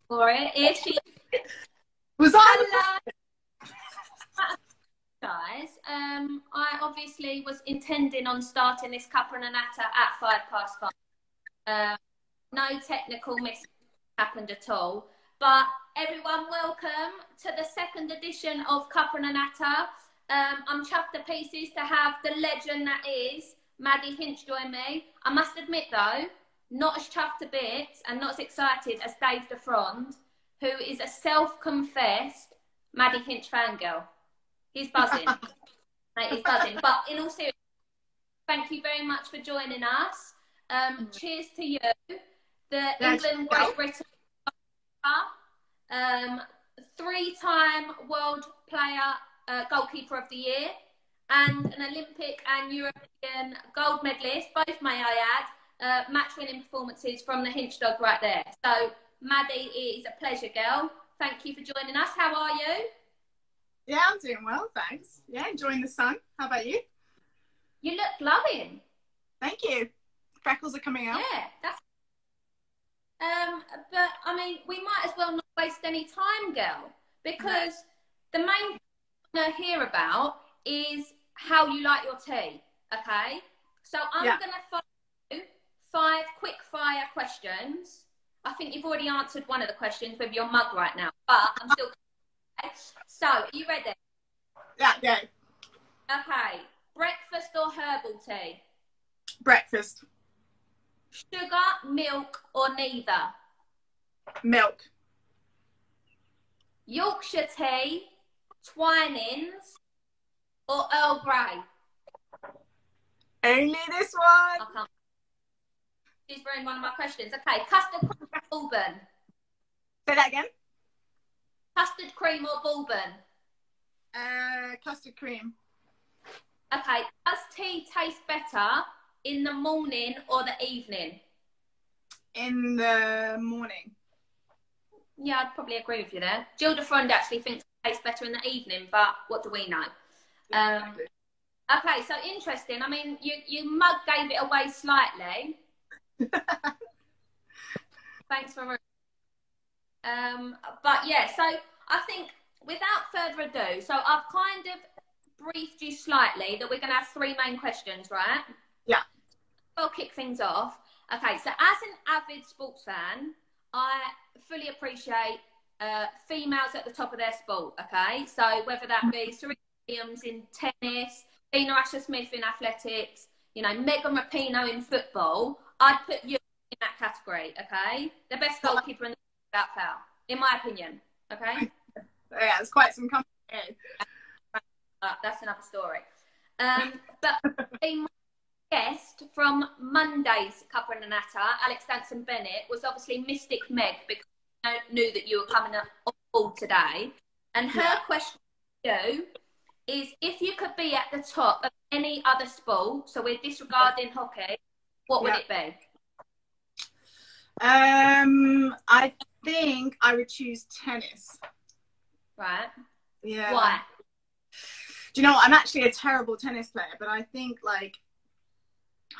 for it. Here she is. Was I? Hello, guys. I obviously was intending on starting this cuppa and a natter at 5:05. No technical mistakes happened at all. But everyone, welcome to the second edition of Cuppa and a Natter. I'm chuffed to pieces to have the legend that is Maddie Hinch join me. I must admit though, not as chuffed to bits and not as excited as Dave DeFrond, who is a self-confessed Maddie Hinch fangirl. He's buzzing. Mate, he's buzzing. But in all seriousness, thank you very much for joining us. Cheers to you. The England Great Britain three-time world player, goalkeeper of the year, and an Olympic and European gold medalist, both may I add, match-winning performances from the Hinch dog right there. So, Maddie, it is a pleasure, girl. Thank you for joining us. How are you? Yeah, I'm doing well, thanks. Yeah, enjoying the sun. How about you? You look glowing. Thank you. Freckles are coming out. Yeah, that's... but, I mean, we might as well not waste any time, girl, because the main thing I want to hear about is how you like your tea, okay? So I'm going to follow you 5 quick-fire questions. I think you've already answered one of the questions with your mug right now, but I'm still... So, are you ready? Yeah, go. Okay. Breakfast or herbal tea? Breakfast. Sugar, milk, or neither? Milk. Yorkshire tea, Twinings, or Earl Grey? Only this one. I can't. She's ruined one of my questions. Okay. Custard cream or bourbon? Say that again. Custard cream or bourbon? Custard cream. Okay. Does tea taste better in the morning or the evening? In the morning. Yeah, I'd probably agree with you there. Jill DeFrond actually thinks it tastes better in the evening, but what do we know? Okay, so interesting. I mean, you mug gave it away slightly. Thanks for... but yeah, so I think without further ado, so I've kind of briefed you slightly that we're going to have 3 main questions, right? Yeah. We'll kick things off. Okay, so as an avid sports fan, I fully appreciate females at the top of their sport, okay? So whether that be Serena Williams in tennis, Dina Asher-Smith in athletics, you know, Megan Rapinoe in football, I'd put you in that category, okay? The best goalkeeper in the world without foul, in my opinion, okay? Yeah, it's quite some company. That's another story. But being my guest from Monday's Cuppa and a Natter, Alex Danson Bennett, was obviously Mystic Meg, because I knew that you were coming up on board today. And her question to you is, if you could be at the top of any other sport, so we're disregarding hockey, what would it be? I think I would choose tennis. Right. Yeah. Why? Do you know what? I'm actually a terrible tennis player, but I think, like,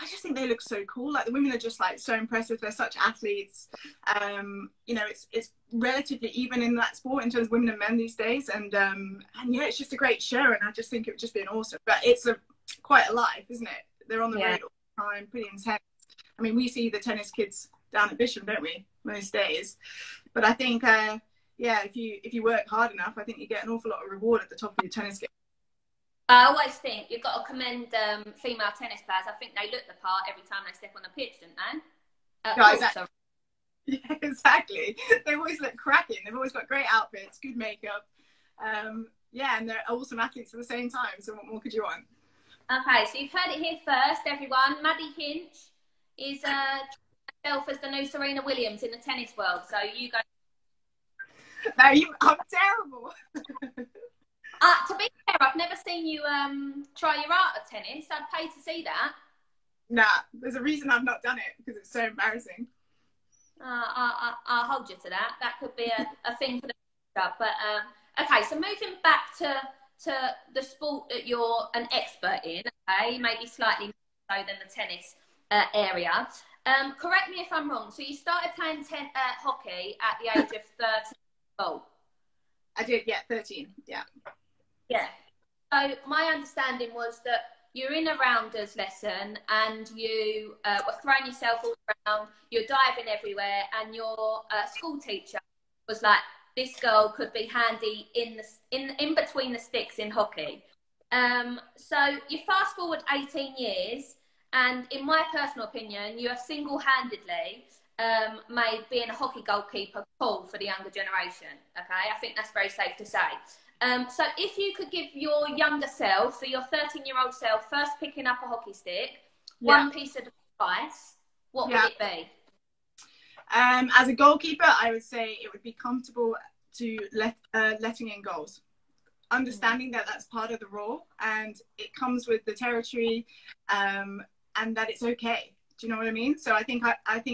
I just think they look so cool. Like, the women are just, like, so impressive. They're such athletes. You know, it's relatively even in that sport in terms of women and men these days. And yeah, it's just a great show, and I just think it would just be an awesome. But it's quite a life, isn't it? They're on the road all the time, pretty intense. I mean, we see the tennis kids down at Bisham, don't we, most days? But I think, yeah, if you work hard enough, I think you get an awful lot of reward at the top of your tennis game. I always think you've got to commend female tennis players. I think they look the part every time they step on the pitch, don't they? Yeah, exactly. Yeah, exactly. They always look cracking. They've always got great outfits, good makeup. Yeah, and they're awesome athletes at the same time. So what more could you want? Okay, so you've heard it here first, everyone. Maddie Hinch is herself as the new Serena Williams in the tennis world. So you guys... No, I'm terrible. To be fair, I've never seen you try your art at tennis. I'd pay to see that. Nah, there's a reason I've not done it, because it's so embarrassing. I'll hold you to that. That could be a thing for the future. But okay, so moving back to the sport that you're an expert in, okay, maybe slightly more so than the tennis area. Correct me if I'm wrong. So you started playing hockey at the age of 13. Oh. I did, yeah, 13, yeah. Yeah. So my understanding was that you're in a rounders lesson and you were throwing yourself all around, you're diving everywhere, and your school teacher was like, this girl could be handy in between the sticks in hockey. So you fast forward 18 years, and in my personal opinion, you have single-handedly made being a hockey goalkeeper cool for the younger generation. Okay, I think that's very safe to say. So if you could give your younger self, so your 13-year-old self, first picking up a hockey stick, one piece of advice, what would it be? As a goalkeeper, I would say it would be comfortable to letting in goals. Understanding that that's part of the role and it comes with the territory, and that it's okay. Do you know what I mean? So I think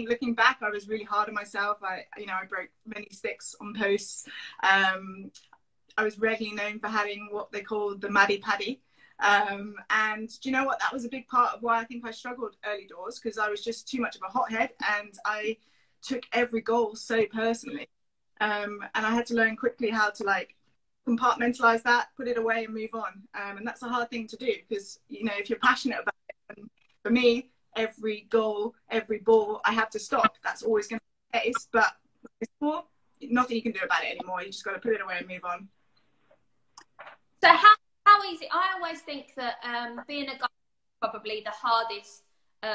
looking back, I was really hard on myself. I broke many sticks on posts. I was regularly known for having what they call the Maddie Paddy. And do you know what? That was a big part of why I think I struggled early doors, because I was just too much of a hothead and I took every goal so personally. And I had to learn quickly how to like compartmentalize that, put it away and move on. And that's a hard thing to do because, if you're passionate about it, and for me, every goal, every ball, I have to stop. That's always going to be the case. But with sport, nothing you can do about it anymore. You just got to put it away and move on. So how easy? I always think that being a goalkeeper is probably the hardest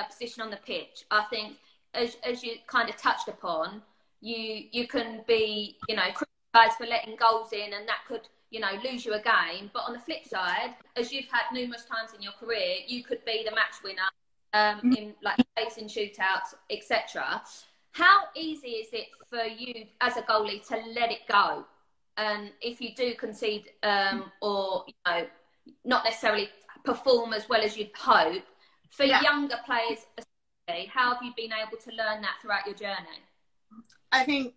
position on the pitch. I think, as you kind of touched upon, you can be, criticised for letting goals in, and that could, lose you a game. But on the flip side, as you've had numerous times in your career, you could be the match winner in like facing shootouts, etc. How easy is it for you as a goalie to let it go? And if you do concede or not necessarily perform as well as you'd hope, for younger players especially, how have you been able to learn that throughout your journey? I think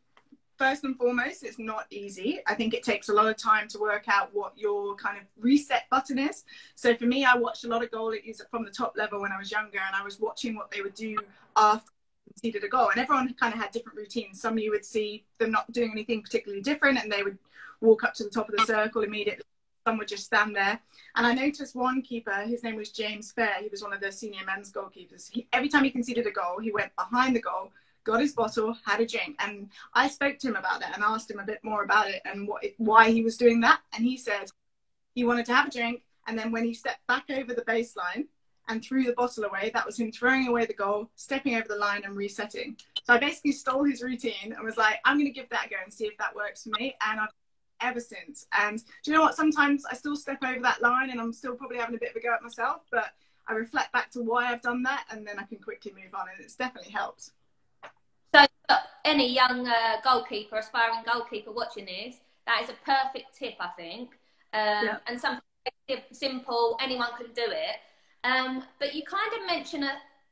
first and foremost, it's not easy. I think it takes a lot of time to work out what your kind of reset button is. So for me, I watched a lot of goalies from the top level when I was younger, and I was watching what they would do after they conceded a goal. And everyone kind of had different routines. Some you would see them not doing anything particularly different, and they would walk up to the top of the circle immediately. Some would just stand there. And I noticed one keeper, his name was James Fair. He was one of the senior men's goalkeepers. Every time he conceded a goal, he went behind the goal, got his bottle, had a drink. And I spoke to him about that and asked him a bit more about it and why he was doing that. And he said he wanted to have a drink. And then when he stepped back over the baseline and threw the bottle away, that was him throwing away the goal, stepping over the line and resetting. So I basically stole his routine and was like, I'm going to give that a go and see if that works for me. And I've ever since. And do you know what? Sometimes I still step over that line and I'm still probably having a bit of a go at myself, but I reflect back to why I've done that and then I can quickly move on, and it's definitely helped. So any young goalkeeper, aspiring goalkeeper watching this, that is a perfect tip, I think. And something simple, anyone can do it. But you kind of mention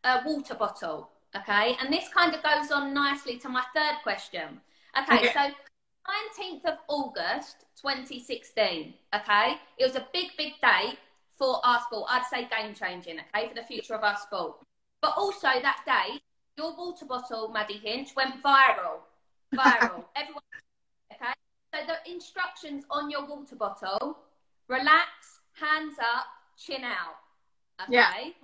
a water bottle, okay? And this kind of goes on nicely to my third question. Okay. So 19th of August 2016, okay? It was a big date for our sport. I'd say game-changing, okay, for the future of our sport. But also that day, your water bottle, Maddie Hinch, went viral. Everyone, okay? So the instructions on your water bottle: relax, hands up, chin out, okay?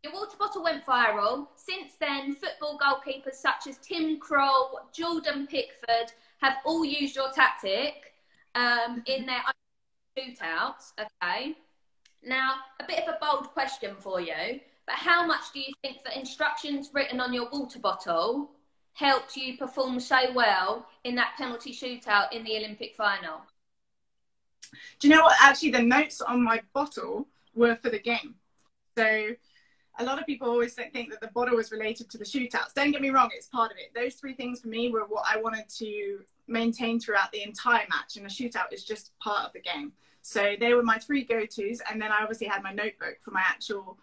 Your water bottle went viral. Since then, football goalkeepers such as Tim Krul, Jordan Pickford have all used your tactic in their own shootouts, okay? Now, a bit of a bold question for you, but how much do you think the instructions written on your water bottle helped you perform so well in that penalty shootout in the Olympic final? Do you know what? Actually, the notes on my bottle were for the game. So a lot of people always think that the bottle was related to the shootouts. Don't get me wrong, it's part of it. Those three things for me were what I wanted to maintain throughout the entire match, and a shootout is just part of the game. So they were my three go-tos, and then I obviously had my notebook for my actual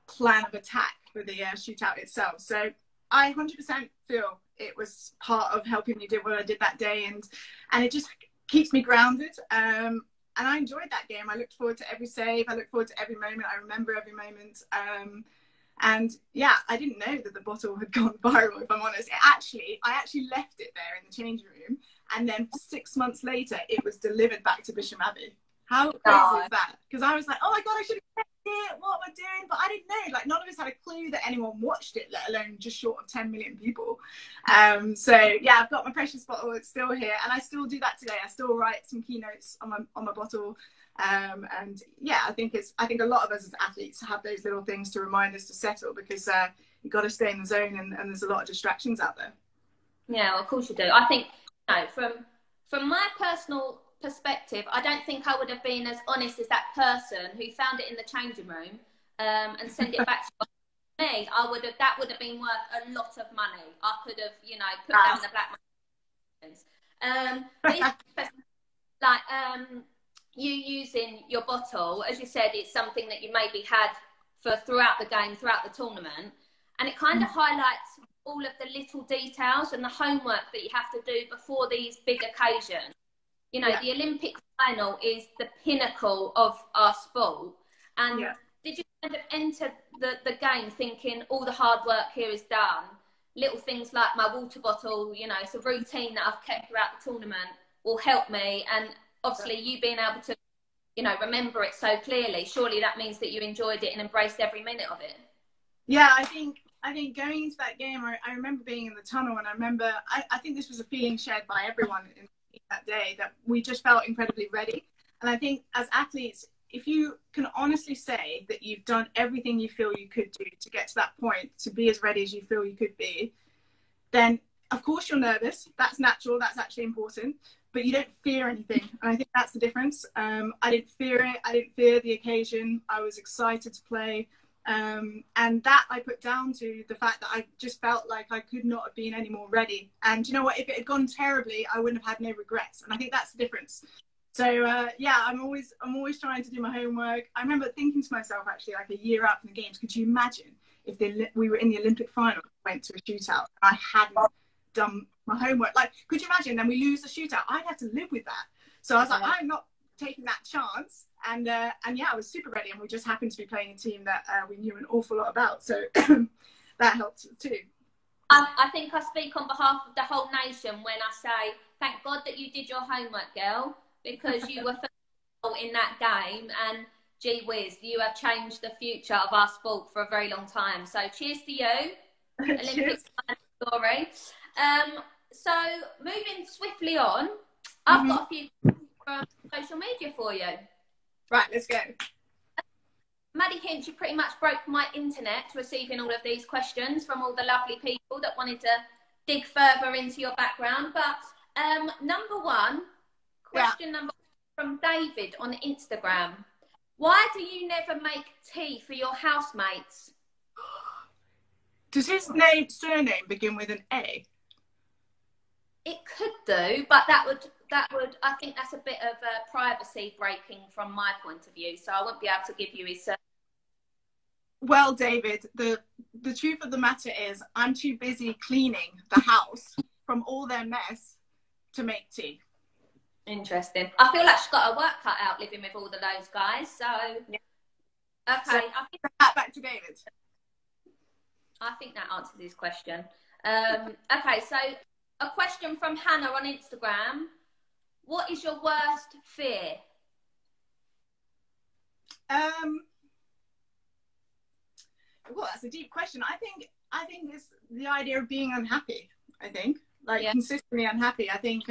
plan of attack for the shootout itself. So I 100% feel it was part of helping me do what I did that day, and it just keeps me grounded. And I enjoyed that game. I looked forward to every save. I looked forward to every moment. I remember every moment. And yeah, I didn't know that the bottle had gone viral, if I'm honest. I actually left it there in the changing room, and then 6 months later it was delivered back to Bisham Abbey. How crazy is that? Because I was like, oh my god, I should have kept it, what am I doing? But I didn't know, like none of us had a clue that anyone watched it, let alone just short of 10 million people. So yeah, I've got my precious bottle, it's still here, and I still do that today. I still write some keynotes on my bottle. And yeah, I think a lot of us as athletes have those little things to remind us to settle, because you've got to stay in the zone, and there's a lot of distractions out there. Yeah, well, of course you do. I think, you know, from my personal perspective, I don't think I would have been as honest as that person who found it in the changing room and sent it back to me. That would have been worth a lot of money. I could have, you know, put down the black market. Like you using your bottle, as you said, it's something that you maybe had throughout the game, throughout the tournament, and it kind of highlights all of the little details and the homework that you have to do before these big occasions. You know, the Olympic final is the pinnacle of our sport. And did you kind of enter the game thinking all the hard work here is done? Little things like my water bottle, you know, it's a routine that I've kept throughout the tournament, will help me. And obviously you being able to, you know, remember it so clearly, surely that means that you enjoyed it and embraced every minute of it. Yeah, I think going into that game, I remember being in the tunnel, and I think this was a feeling shared by everyone in that day, that we just felt incredibly ready. And I think as athletes, if you can honestly say that you've done everything you feel you could do to get to that point, to be as ready as you feel you could be, then of course you're nervous. That's natural. That's actually important. But you don't fear anything. And I think that's the difference. I didn't fear it. I didn't fear the occasion. I was excited to play. And that I put down to the fact that I just felt like I could not have been any more ready. And you know what? If it had gone terribly, I wouldn't have had no regrets. And I think that's the difference. So yeah, I'm always trying to do my homework. I remember thinking to myself, actually, like a year out from the games, could you imagine if we were in the Olympic final, went to a shootout, and I hadn't done my homework? Like, could you imagine? Then we lose the shootout. I'd have to live with that. So I was like, I'm not taking that chance. And yeah, I was super ready, and we just happened to be playing a team that we knew an awful lot about. So that helped too. I think I speak on behalf of the whole nation when I say, thank God that you did your homework, girl, because you were in that game, and gee whiz, you have changed the future of our sport for a very long time. So cheers to you. Olympic story. So moving swiftly on, I've got a few from social media for you. Right, let's go. Maddie Hinch, you pretty much broke my internet receiving all of these questions from all the lovely people that wanted to dig further into your background. But number one, number one from David on Instagram. Why do you never make tea for your housemates? Does his surname begin with an A? It could do, but that would I think that's a bit of privacy breaking from my point of view, so I won't be able to give you his surname. Well, David, the truth of the matter is I'm too busy cleaning the house from all their mess to make tea. Interesting. I feel like she's got her work cut out living with all of those guys. So, okay. So, back to David. I think that answers his question. Okay, so a question from Hannah on Instagram. What is your worst fear? Well, that's a deep question. I think it's the idea of being unhappy. I think, consistently unhappy. I think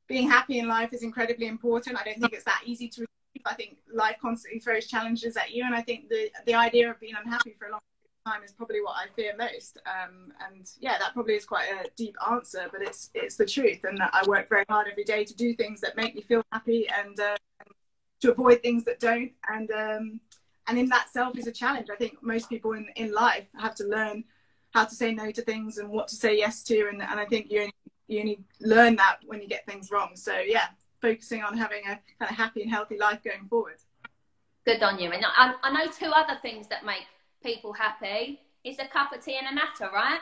being happy in life is incredibly important. I don't think it's that easy to achieve. I think life constantly throws challenges at you, and I think the idea of being unhappy for a long time is probably what I fear most. And yeah, that probably is quite a deep answer, but it's the truth. And I work very hard every day to do things that make me feel happy, and to avoid things that don't. And in that self is a challenge. I think most people in life have to learn how to say no to things and what to say yes to. And I think you only learn that when you get things wrong. So yeah, focusing on having a kind of happy and healthy life going forward. Good on you. And I know two other things that make people happy. It's a cup of tea and a natter, right?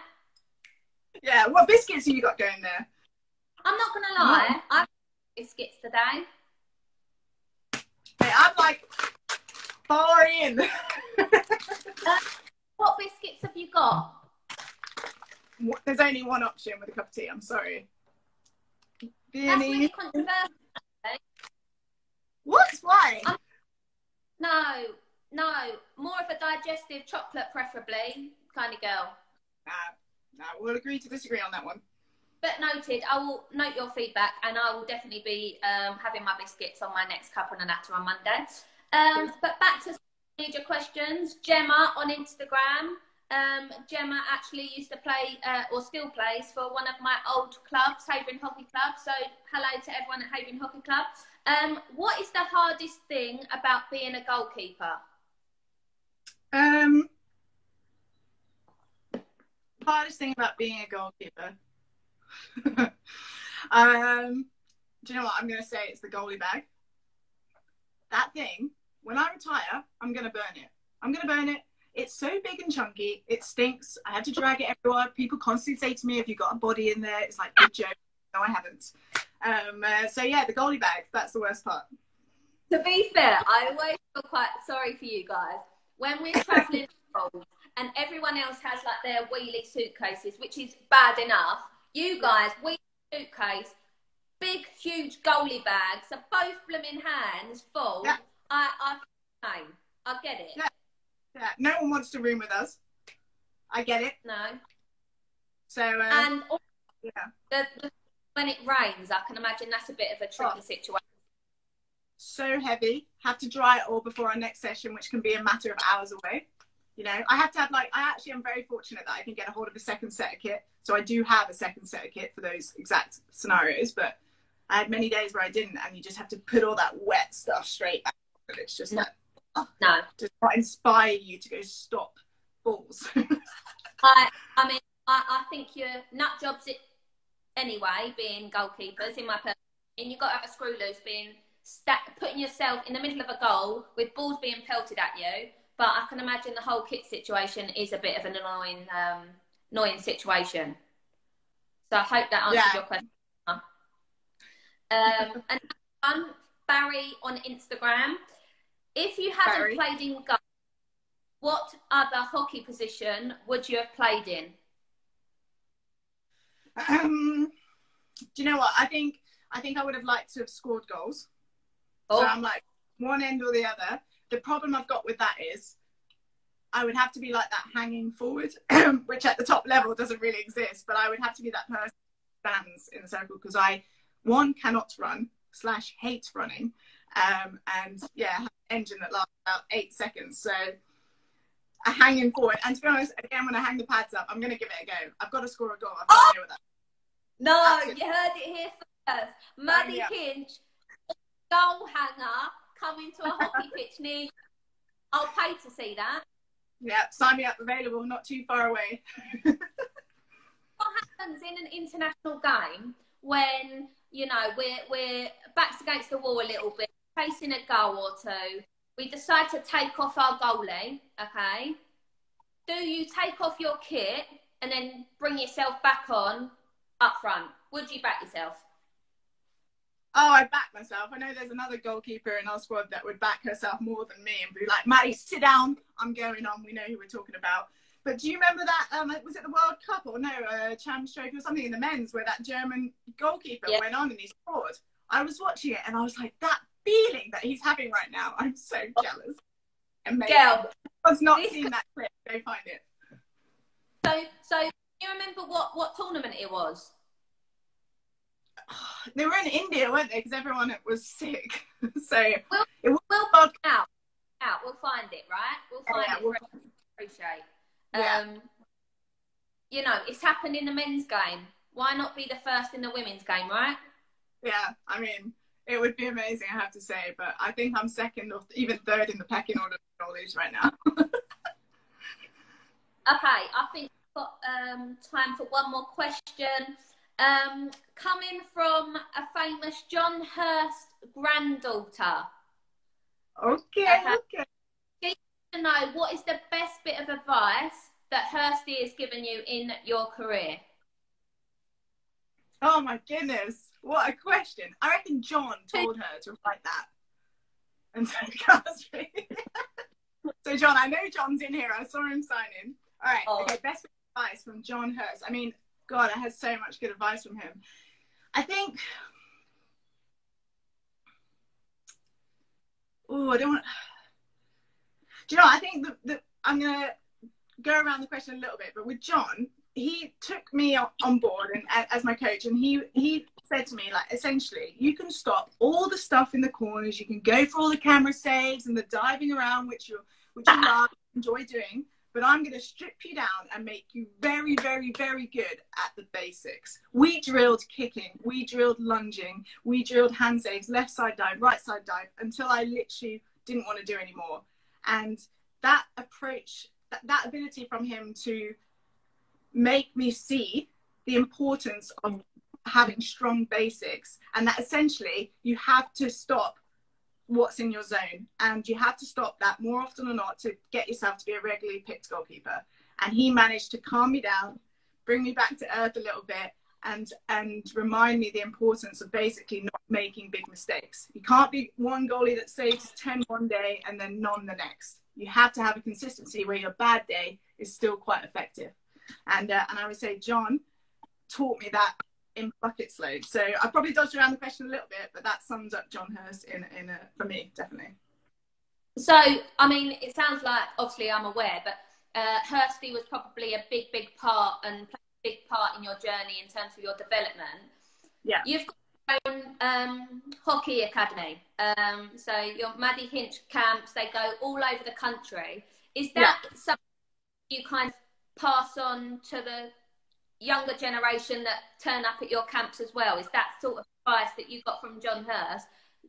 Yeah. What biscuits have you got going there? I'm not going to lie. I've got biscuits today. Hey, I'm like Far in. What biscuits have you got? There's only one option with a cup of tea. I'm sorry. That's really controversial. What? Why? No. More of a digestive chocolate, preferably, kind of girl. Nah, we'll agree to disagree on that one. But noted. I will note your feedback, and I will definitely be having my biscuits on my next cup and a natter on Monday. But back to major questions. Gemma on Instagram. Gemma actually used to play, or still plays, for one of my old clubs, Havering Hockey Club. So hello to everyone at Havering Hockey Club. What is the hardest thing about being a goalkeeper? Hardest thing about being a goalkeeper. Do you know what? I'm going to say it's the goalie bag. That thing, when I retire, I'm going to burn it. It's so big and chunky. It stinks. I have to drag it everywhere. People constantly say to me, have you got a body in there? It's like, good joke. No, I haven't. So yeah, the goalie bag, that's the worst part. To be fair, I always feel quite sorry for you guys. When we're travelling and everyone else has like their wheelie suitcases, which is bad enough. You guys, wheelie suitcase, big, huge goalie bags, so both blooming hands full. Yeah. I get it. Yeah. No one wants to room with us. I get it. No. So, and yeah. When it rains, I can imagine that's a bit of a tricky situation. So heavy. Have to dry it all before our next session, which can be a matter of hours away. You know, I have to have I actually am very fortunate that I can get a hold of a second set of kit. So I do have a second set of kit for those exact scenarios, but I had many days where I didn't, and you just have to put all that wet stuff straight back. And it's just does not inspire you to go stop balls. I mean, I think you're nut jobs it anyway, being goalkeepers, in my opinion. You've got to have a screw loose, putting yourself in the middle of a goal with balls being pelted at you. But I can imagine the whole kit situation is a bit of an annoying situation. So I hope that answers your question. And Barry on Instagram. If you hadn't played in goal, what other hockey position would you have played in? Do you know what? I think I would have liked to have scored goals. So I'm like one end or the other. The problem I've got with that is I would have to be like that hanging forward, which at the top level doesn't really exist, but I would have to be that person who stands in the circle because I, one, cannot run / hate running, and have an engine that lasts about 8 seconds. So a hanging forward. And to be honest, again, when I hang the pads up, I'm going to give it a go. I've got to score a goal. I've got to deal with that. No, you heard it here first. Maddie Hinch, goal hanger, coming to a hockey pitch near you. I'll pay to see that. Yeah, sign me up, available, not too far away. What happens in an international game when, you know, we're backs against the wall a little bit, facing a goal or two, we decide to take off our goalie, okay? Do you take off your kit and then bring yourself back on up front? Would you back yourself? Oh, I back myself. I know there's another goalkeeper in our squad that would back herself more than me and be like, Maddie, sit down. I'm going on. We know who we're talking about. But do you remember that, was it the World Cup or no, Champions Trophy or something in the men's where that German goalkeeper went on and he scored? I was watching it and I was like, that feeling that he's having right now, I'm so jealous. Amazing. Girl, I've not seen that clip. Go find it. So you remember what tournament it was? They were in India, weren't they? Because everyone was sick. So we'll bug out. We'll find it, right? We'll find it. We'll appreciate. Yeah. You know, it's happened in the men's game. Why not be the first in the women's game, right? Yeah, I mean, it would be amazing, I have to say. But I think I'm second or even third in the pecking order of goalies right now. Okay, I think we've got time for one more question. Coming from a famous John Hurst granddaughter. Okay. Need to know what is the best bit of advice that Hursty has given you in your career? Oh my goodness, what a question. I reckon John told her to write that. And so Castry. So John, I know John's in here. I saw him sign in. All right. Oh. Okay. Best advice from John Hurst. I mean, God, I had so much good advice from him. I think. Oh, I don't want. Do you know? I think that I'm gonna go around the question a little bit, but with John, he took me on board and as my coach, and he said to me, like, essentially, you can stop all the stuff in the corners, you can go for all the camera saves and the diving around, which you love, enjoy doing, but I'm going to strip you down and make you very, very, very good at the basics. We drilled kicking, we drilled lunging, we drilled hand saves, left side dive, right side dive, until I literally didn't want to do anymore. And that approach, that ability from him to make me see the importance of having strong basics, and that essentially you have to stop what's in your zone, and you have to stop that more often than not to get yourself to be a regularly picked goalkeeper. And he managed to calm me down, bring me back to earth a little bit, and remind me the importance of basically not making big mistakes. You can't be one goalie that saves 10 one day and then none the next. You have to have a consistency where your bad day is still quite effective. And I would say John taught me that in buckets load. So I probably dodged around the question a little bit, but that sums up John Hurst for me, definitely. So, I mean, it sounds like, obviously I'm aware, but Hursty was probably a big part and played a big part in your journey in terms of your development. Yeah. You've got your own hockey academy. So your Maddie Hinch camps, they go all over the country. Is that something you kind of pass on to the younger generation that turn up at your camps as well? Is that sort of advice that you got from John Hurst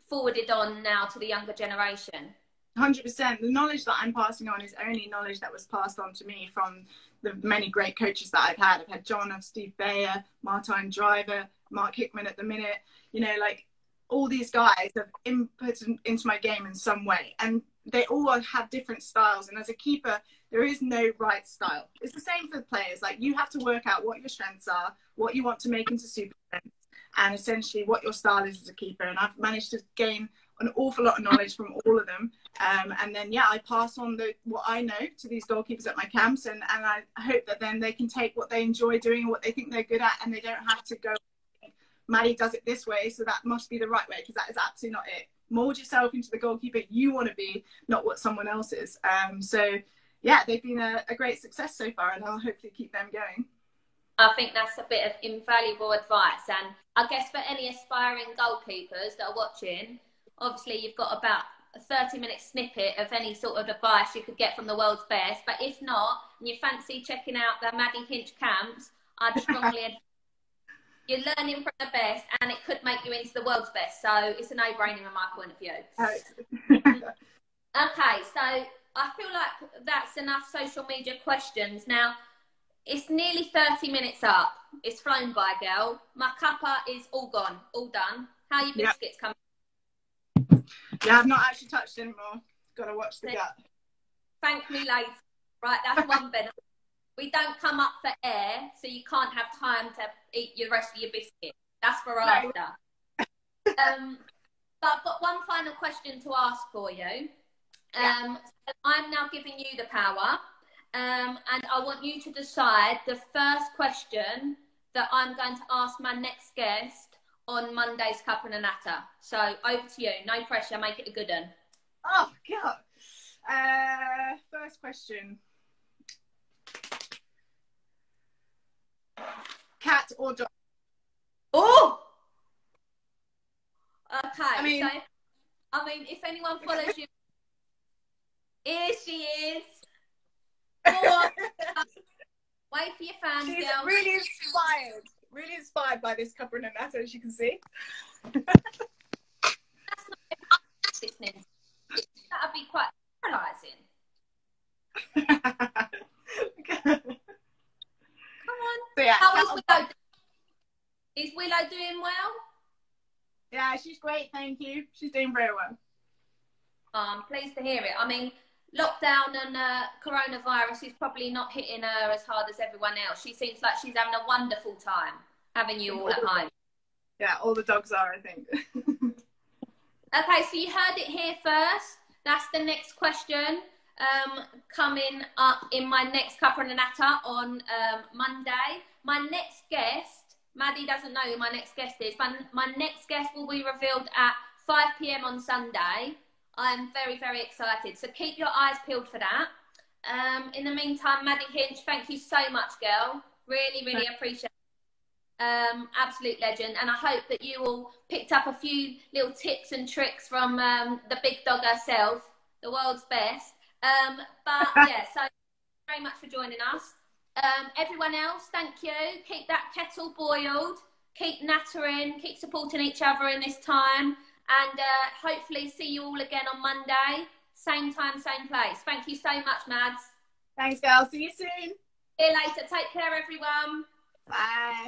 forwarded on now to the younger generation? 100%. The knowledge that I'm passing on is only knowledge that was passed on to me from the many great coaches that I've had. I've had John, I've Steve Bayer, Martijn Driver, Mark Hickman at the minute. You know, like, all these guys have input into my game in some way, and they all have different styles. And as a keeper, there is no right style. It's the same for the players. Like, you have to work out what your strengths are, what you want to make into super strengths, and essentially what your style is as a keeper. And I've managed to gain an awful lot of knowledge from all of them. And then, I pass on what I know to these goalkeepers at my camps. And I hope that then they can take what they enjoy doing and what they think they're good at, and they don't have to go, Maddie does it this way, so that must be the right way, because that is absolutely not it. Mold yourself into the goalkeeper you want to be, not what someone else is. So they've been a great success so far, and I'll hopefully keep them going. I think that's a bit of invaluable advice, and I guess for any aspiring goalkeepers that are watching, obviously you've got about a 30-minute snippet of any sort of advice you could get from the world's best. But if not, and you fancy checking out the Maddie Hinch camps, I'd strongly advise. You're learning from the best, and it could make you into the world's best. So it's a no-brainer from my point of view. Okay, so I feel like that's enough social media questions. Now, it's nearly 30 minutes up. It's flown by, girl. My cuppa is all gone, all done. How are your biscuits coming? Yeah, I've not actually touched anymore. Got to watch the gut. Thank me later. Right, that's one benefit. We don't come up for air, so you can't have time to eat the rest of your biscuit. That's for after. But I've got one final question to ask for you. So I'm now giving you the power, and I want you to decide the first question that I'm going to ask my next guest on Monday's Cup and a Natter. So over to you. No pressure. Make it a good one. Oh, God. First question. Cat or dog? Oh! Okay. I mean, if anyone follows you, here she is. Wait for your fans, She's girl. Really inspired by this Cup and a Natter, as you can see. That's not listening. That'd be quite paralysing. Come on. So, how is Willow? Is Willow doing well? Yeah, she's great, thank you. She's doing very well. I'm pleased to hear it. I mean, lockdown and coronavirus is probably not hitting her as hard as everyone else. She seems like she's having a wonderful time having you all at home. Yeah, all the dogs are, I think. Okay, so you heard it here first. That's the next question coming up in my next Cuppa and a Natter on Monday. My next guest, Maddie doesn't know who my next guest is, but my next guest will be revealed at 5 p.m. on Sunday. I'm very, very excited. So keep your eyes peeled for that. In the meantime, Maddie Hinch, thank you so much, girl. Really, really appreciate it. Absolute legend, and I hope that you all picked up a few little tips and tricks from the big dog herself, the world's best. But yeah, so thank you very much for joining us. Everyone else, thank you. Keep that kettle boiled, keep nattering, keep supporting each other in this time, and hopefully see you all again on Monday, same time, same place. Thank you so much, Mads. Thanks, girl. See you soon. See you later. Take care, everyone. Bye.